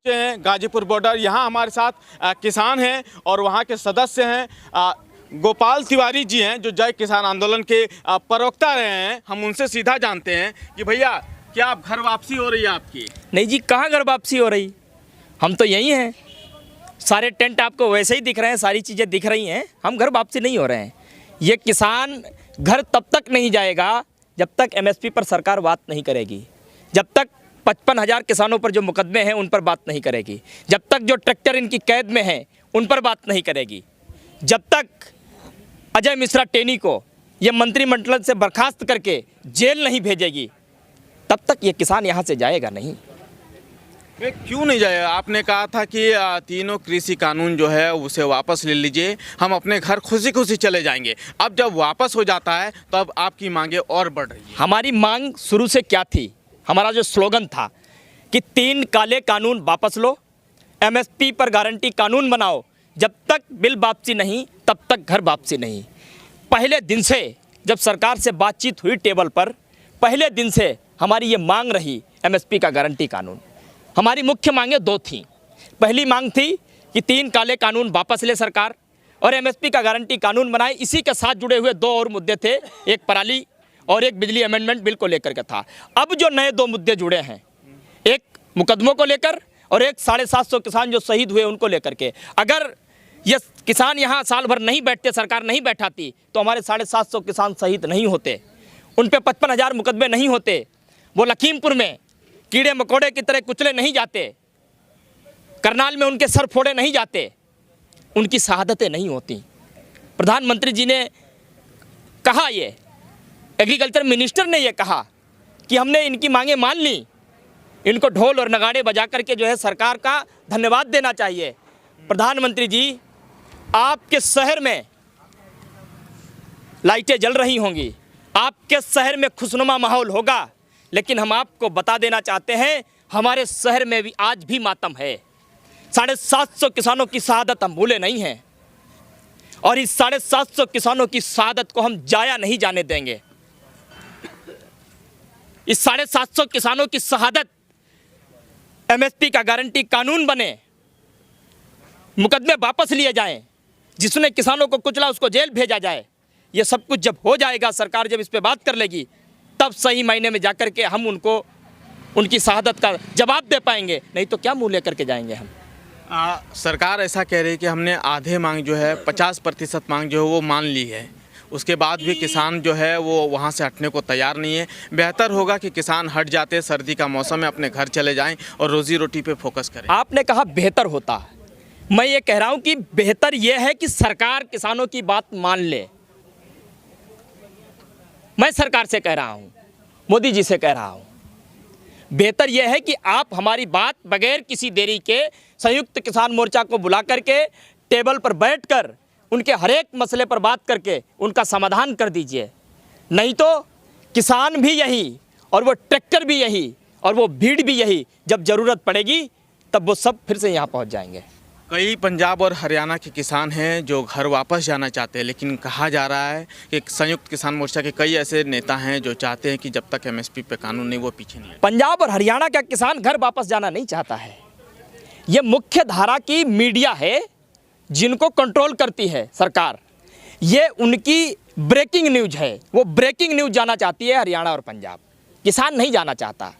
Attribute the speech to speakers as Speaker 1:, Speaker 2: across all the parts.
Speaker 1: Ghazipur border. यहाँ हमारे साथ किसान हैं और वहाँ के सदस्य हैं। गोपाल तिवारी जी हैं जो जय किसान आंदोलन के प्रवक्ता रहे हैं। हम उनसे सीधा जानते हैं कि भैया क्या आप घर वापसी हो रही है आपकी?
Speaker 2: नहीं जी, कहाँ घर वापसी हो रही, हम तो यहीं हैं। सारे टेंट आपको वैसे ही दिख रहे हैं, सारी चीज़ें दिख रही हैं, हम घर वापसी नहीं हो रहे हैं। ये किसान घर तब तक नहीं जाएगा जब तक एमएसपी पर सरकार बात नहीं करेगी, जब तक 55,000 किसानों पर जो मुकदमे हैं उन पर बात नहीं करेगी, जब तक जो ट्रैक्टर इनकी कैद में हैं उन पर बात नहीं करेगी, जब तक अजय मिश्रा टेनी को ये मंत्रिमंडल से बर्खास्त करके जेल नहीं भेजेगी, तब तक ये किसान यहाँ से जाएगा नहीं।
Speaker 1: क्यों नहीं जाएगा? आपने कहा था कि तीनों कृषि कानून जो है उसे वापस ले लीजिए, हम अपने घर खुशी खुशी चले जाएंगे। अब जब वापस हो जाता है तो अब आपकी मांगे और बढ़ रही है।
Speaker 2: हमारी मांग शुरू से क्या थी? हमारा जो स्लोगन था कि 3 काले कानून वापस लो, एमएसपी पर गारंटी कानून बनाओ, जब तक बिल वापसी नहीं तब तक घर वापसी नहीं। पहले दिन से जब सरकार से बातचीत हुई टेबल पर, पहले दिन से हमारी ये मांग रही एमएसपी का गारंटी कानून। हमारी मुख्य मांगें 2 थीं। पहली मांग थी कि 3 काले कानून वापस ले सरकार और एमएसपी का गारंटी कानून बनाए। इसी के साथ जुड़े हुए 2 और मुद्दे थे, एक पराली और एक बिजली अमेंडमेंट बिल को लेकर के था। अब जो नए 2 मुद्दे जुड़े हैं, एक मुकदमों को लेकर और एक 750 किसान जो शहीद हुए उनको लेकर के। अगर ये किसान यहाँ साल भर नहीं बैठते, सरकार नहीं बैठाती, तो हमारे 750 किसान शहीद नहीं होते, उन पे 55,000 मुकदमे नहीं होते, वो लखीमपुर में कीड़े मकोड़े की तरह कुचले नहीं जाते, करनाल में उनके सर फोड़े नहीं जाते, उनकी शहादतें नहीं होती। प्रधानमंत्री जी ने कहा, ये एग्रीकल्चर मिनिस्टर ने ये कहा कि हमने इनकी मांगें मान ली। इनको ढोल और नगाड़े बजा करके जो है सरकार का धन्यवाद देना चाहिए। प्रधानमंत्री जी, आपके शहर में लाइटें जल रही होंगी, आपके शहर में खुशनुमा माहौल होगा, लेकिन हम आपको बता देना चाहते हैं हमारे शहर में भी आज भी मातम है। 750 किसानों की शहादत हम भूले नहीं हैं और इस 750 किसानों की शहादत को हम जाया नहीं जाने देंगे। इस 750 किसानों की शहादत, एमएसपी का गारंटी कानून बने, मुकदमे वापस लिए जाएं, जिसने किसानों को कुचला उसको जेल भेजा जाए। ये सब कुछ जब हो जाएगा, सरकार जब इस पे बात कर लेगी, तब सही मायने में जाकर के हम उनको उनकी शहादत का जवाब दे पाएंगे, नहीं तो क्या मुँह लेकर के जाएंगे हम।
Speaker 1: सरकार ऐसा कह रही है कि हमने आधे मांग जो है 50% मांग जो है वो मान ली है, उसके बाद भी किसान जो है वो वहाँ से हटने को तैयार नहीं है। बेहतर होगा कि किसान हट जाते, सर्दी का मौसम है, अपने घर चले जाएं और रोजी रोटी पे फोकस करें।
Speaker 2: आपने कहा बेहतर होता, मैं ये कह रहा हूँ कि बेहतर ये है कि सरकार किसानों की बात मान ले। मैं सरकार से कह रहा हूँ, मोदी जी से कह रहा हूँ, बेहतर यह है कि आप हमारी बात बगैर किसी देरी के संयुक्त किसान मोर्चा को बुला करके टेबल पर बैठकर उनके हर एक मसले पर बात करके उनका समाधान कर दीजिए। नहीं तो किसान भी यही और वो ट्रैक्टर भी यही और वो भीड़ भी यही, जब ज़रूरत पड़ेगी तब वो सब फिर से यहाँ पहुँच जाएंगे।
Speaker 1: कई पंजाब और हरियाणा के किसान हैं जो घर वापस जाना चाहते हैं, लेकिन कहा जा रहा है कि संयुक्त किसान मोर्चा के कई ऐसे नेता हैं जो चाहते हैं कि जब तक एमएसपी पे कानून नहीं वो पीछे नहीं।
Speaker 2: पंजाब और हरियाणा का किसान घर वापस जाना नहीं चाहता है। ये मुख्य धारा की मीडिया है जिनको कंट्रोल करती है सरकार, ये उनकी ब्रेकिंग न्यूज है, वो ब्रेकिंग न्यूज जाना चाहती है हरियाणा और पंजाब, किसान नहीं जाना चाहता।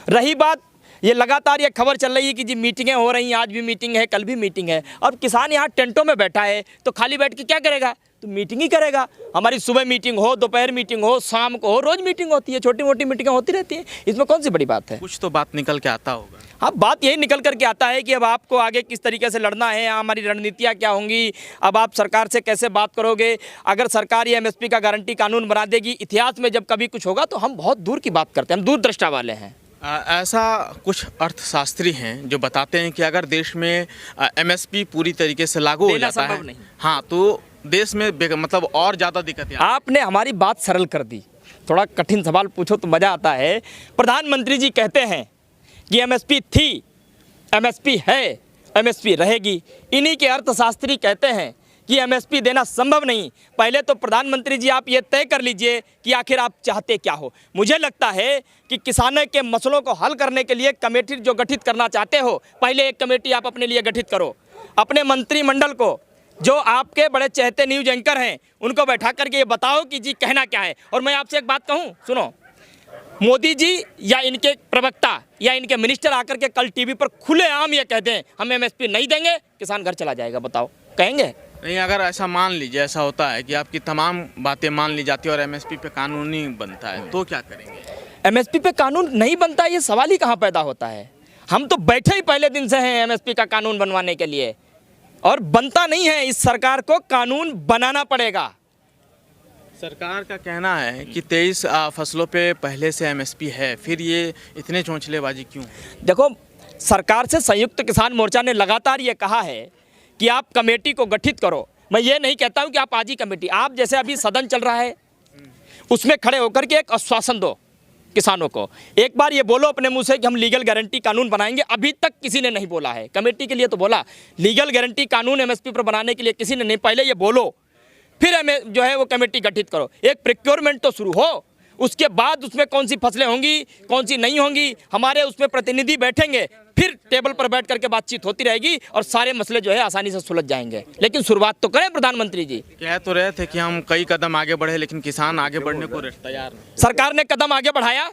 Speaker 2: रही बात, ये लगातार ये खबर चल रही है कि जी मीटिंगें हो रही हैं, आज भी मीटिंग है, कल भी मीटिंग है। अब किसान यहाँ टेंटों में बैठा है तो खाली बैठ के क्या करेगा? तो मीटिंग ही करेगा। हमारी सुबह मीटिंग हो, दोपहर मीटिंग हो, शाम को हो, रोज़ मीटिंग होती है, छोटी मोटी मीटिंगें होती रहती हैं, इसमें कौन सी बड़ी बात है?
Speaker 1: कुछ तो बात निकल के आता होगा।
Speaker 2: हाँ, बात यही निकल करके आता है कि अब आपको आगे किस तरीके से लड़ना है, हमारी रणनीतियाँ क्या होंगी, अब आप सरकार से कैसे बात करोगे। अगर सरकार ये एमएसपी का गारंटी कानून बना देगी, इतिहास में जब कभी कुछ होगा तो हम बहुत दूर की बात करते हैं, हम दूरदृष्टा वाले हैं।
Speaker 1: ऐसा कुछ अर्थशास्त्री हैं जो बताते हैं कि अगर देश में एमएसपी पूरी तरीके से लागू हो जाता है, हाँ, तो देश में मतलब और ज़्यादा दिक्कतें।
Speaker 2: आपने हमारी बात सरल कर दी, थोड़ा कठिन सवाल पूछो तो मज़ा आता है। प्रधानमंत्री जी कहते हैं कि एमएसपी थी, एमएसपी है, एमएसपी रहेगी। इन्हीं के अर्थशास्त्री कहते हैं कि एमएसपी देना संभव नहीं। पहले तो प्रधानमंत्री जी आप ये तय कर लीजिए कि आखिर आप चाहते क्या हो। मुझे लगता है कि किसानों के मसलों को हल करने के लिए कमेटी जो गठित करना चाहते हो, पहले एक कमेटी आप अपने लिए गठित करो। अपने मंत्रिमंडल को, जो आपके बड़े चहेते न्यूज एंकर हैं, उनको बैठा करके ये बताओ कि जी कहना क्या है। और मैं आपसे एक बात कहूँ, सुनो, मोदी जी या इनके प्रवक्ता या इनके मिनिस्टर आकर के कल टीवी पर खुलेआम ये कह दें हम एमएसपी नहीं देंगे, किसान घर चला जाएगा, बताओ कहेंगे?
Speaker 1: नहीं, अगर ऐसा मान लीजिए, ऐसा होता है कि आपकी तमाम बातें मान ली जाती है और एमएसपी पे कानून नहीं बनता है, तो क्या करेंगे?
Speaker 2: एमएसपी पे कानून नहीं बनता, ये सवाल ही कहाँ पैदा होता है। हम तो बैठे ही पहले दिन से हैं एमएसपी का कानून बनवाने के लिए, और बनता नहीं है। इस सरकार को कानून बनाना पड़ेगा।
Speaker 1: सरकार का कहना है कि 23 फसलों पे पहले से एमएसपी है, फिर ये इतने चौंचलेबाजी क्यों?
Speaker 2: देखो, सरकार से संयुक्त किसान मोर्चा ने लगातार ये कहा है कि आप कमेटी को गठित करो। मैं ये नहीं कहता हूँ कि आप आज ही कमेटी, आप जैसे अभी सदन चल रहा है उसमें खड़े होकर के एक आश्वासन दो किसानों को। एक बार ये बोलो अपने मुंह से कि हम लीगल गारंटी कानून बनाएंगे। अभी तक किसी ने नहीं बोला है। कमेटी के लिए तो बोला, लीगल गारंटी कानून एमएसपी पर बनाने के लिए किसी ने नहीं। पहले ये बोलो, फिर हमें जो है वो कमेटी गठित करो। एक प्रोक्योरमेंट तो शुरू हो, उसके बाद उसमें कौन सी फसलें होंगी, कौन सी नहीं होंगी, हमारे उसमें प्रतिनिधि बैठेंगे, फिर टेबल पर बैठ करके बातचीत होती रहेगी और सारे मसले जो है आसानी से सुलझ जाएंगे। लेकिन शुरुआत तो करें प्रधानमंत्री जी।
Speaker 1: कह तो रहे थे कि हम कई कदम आगे बढ़े, लेकिन किसान आगे बढ़ने को तैयार नहीं।
Speaker 2: सरकार ने कदम आगे बढ़ाया।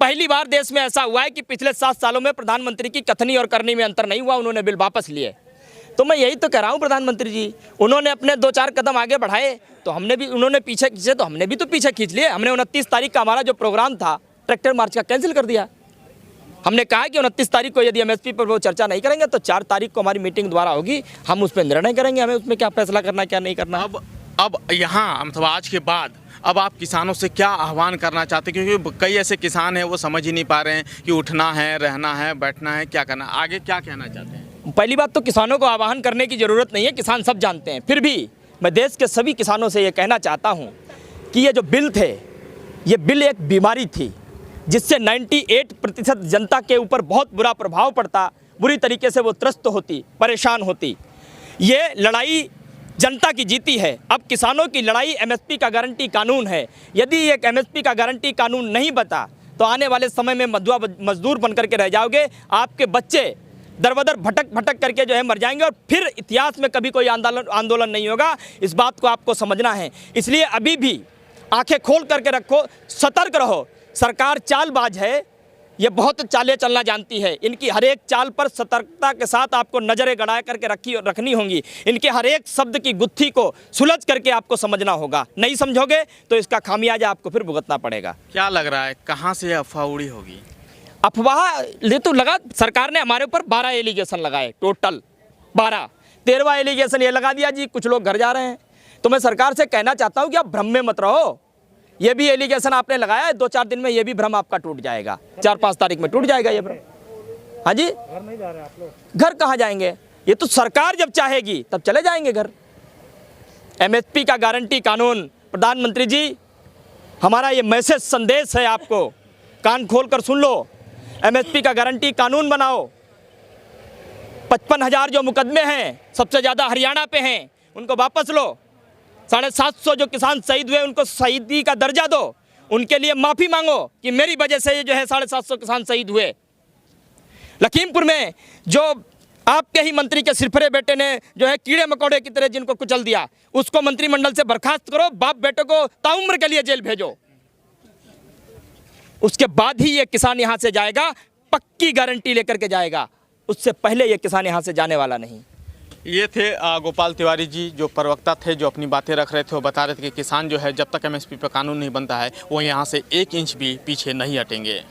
Speaker 2: पहली बार देश में ऐसा हुआ है कि पिछले 7 सालों में प्रधानमंत्री की कथनी और करनी में अंतर नहीं हुआ। उन्होंने बिल वापस लिए। तो मैं यही तो कह रहा हूँ प्रधानमंत्री जी, उन्होंने अपने 2-4 कदम आगे बढ़ाए तो हमने भी, उन्होंने पीछे खींचे तो हमने भी तो पीछे खींच लिए। हमने 29 तारीख का हमारा जो प्रोग्राम था ट्रैक्टर मार्च का कैंसिल कर दिया। हमने कहा कि 29 तारीख को यदि एमएसपी पर वो चर्चा नहीं करेंगे तो 4 तारीख को हमारी मीटिंग दोबारा होगी, हम उस पर निर्णय करेंगे, हमें उसमें क्या फैसला करना क्या नहीं करना।
Speaker 1: अब यहाँ मतलब आज के बाद अब आप किसानों से क्या आह्वान करना चाहते हैं? क्योंकि कई ऐसे किसान हैं वो समझ ही नहीं पा रहे हैं कि उठना है, रहना है, बैठना है, क्या करना, आगे क्या कहना चाहते हैं?
Speaker 2: पहली बात तो किसानों को आह्वान करने की ज़रूरत नहीं है, किसान सब जानते हैं। फिर भी मैं देश के सभी किसानों से ये कहना चाहता हूँ कि ये जो बिल थे, ये बिल एक बीमारी थी जिससे 98% जनता के ऊपर बहुत बुरा प्रभाव पड़ता, बुरी तरीके से वो त्रस्त होती, परेशान होती। ये लड़ाई जनता की जीती है। अब किसानों की लड़ाई एमएसपी का गारंटी कानून है। यदि एक एमएसपी का गारंटी कानून नहीं बता तो आने वाले समय में मजदूर बन करके रह जाओगे। आपके बच्चे दर-बदर भटक करके जो है मर जाएंगे और फिर इतिहास में कभी कोई आंदोलन नहीं होगा। इस बात को आपको समझना है। इसलिए अभी भी आंखें खोल करके रखो, सतर्क रहो। सरकार चालबाज है, ये बहुत चालें चलना जानती है। इनकी हर एक चाल पर सतर्कता के साथ आपको नज़रें गड़ा करके रखनी होंगी। इनके हर एक शब्द की गुत्थी को सुलझ करके आपको समझना होगा। नहीं समझोगे तो इसका खामियाजा आपको फिर भुगतना पड़ेगा।
Speaker 1: क्या लग रहा है कहाँ से अफवाह उड़ी होगी?
Speaker 2: अफवाह ले तो लगा, सरकार ने हमारे ऊपर 12 एलिगेशन लगाए, टोटल 12। 13वां एलिगेशन ये लगा दिया जी कुछ लोग घर जा रहे हैं। तो मैं सरकार से कहना चाहता हूँ कि आप भ्रम में मत रहो। ये भी एलिगेशन आपने लगाया है, 2-4 दिन में ये भी भ्रम आपका टूट जाएगा। 4-5 तारीख में टूट जाएगा ये भ्रम। हाँ जी, घर नहीं जा रहे आप लोग? घर कहाँ जाएंगे? ये तो सरकार जब चाहेगी तब चले जाएंगे घर। एमएसपी का गारंटी कानून, प्रधानमंत्री जी हमारा ये मैसेज संदेश है आपको, कान खोल कर सुन लो। एमएसपी का गारंटी कानून बनाओ। 55,000 जो मुकदमे हैं, सबसे ज़्यादा हरियाणा पे हैं, उनको वापस लो। 750 जो किसान शहीद हुए उनको शहीदी का दर्जा दो। उनके लिए माफ़ी मांगो कि मेरी वजह से ये जो है 750 किसान शहीद हुए। लखीमपुर में जो आपके ही मंत्री के सिरफरे बेटे ने जो है कीड़े मकोड़े की तरह जिनको कुचल दिया, उसको मंत्रिमंडल से बर्खास्त करो, बाप बेटे को ताउम्र के लिए जेल भेजो। उसके बाद ही ये किसान यहाँ से जाएगा, पक्की गारंटी लेकर के जाएगा। उससे पहले ये किसान यहाँ से जाने वाला नहीं।
Speaker 1: ये थे गोपाल तिवारी जी, जो प्रवक्ता थे, जो अपनी बातें रख रहे थे। वो बता रहे थे कि किसान जो है जब तक एमएसपी पर कानून नहीं बनता है वो यहाँ से 1 इंच भी पीछे नहीं हटेंगे।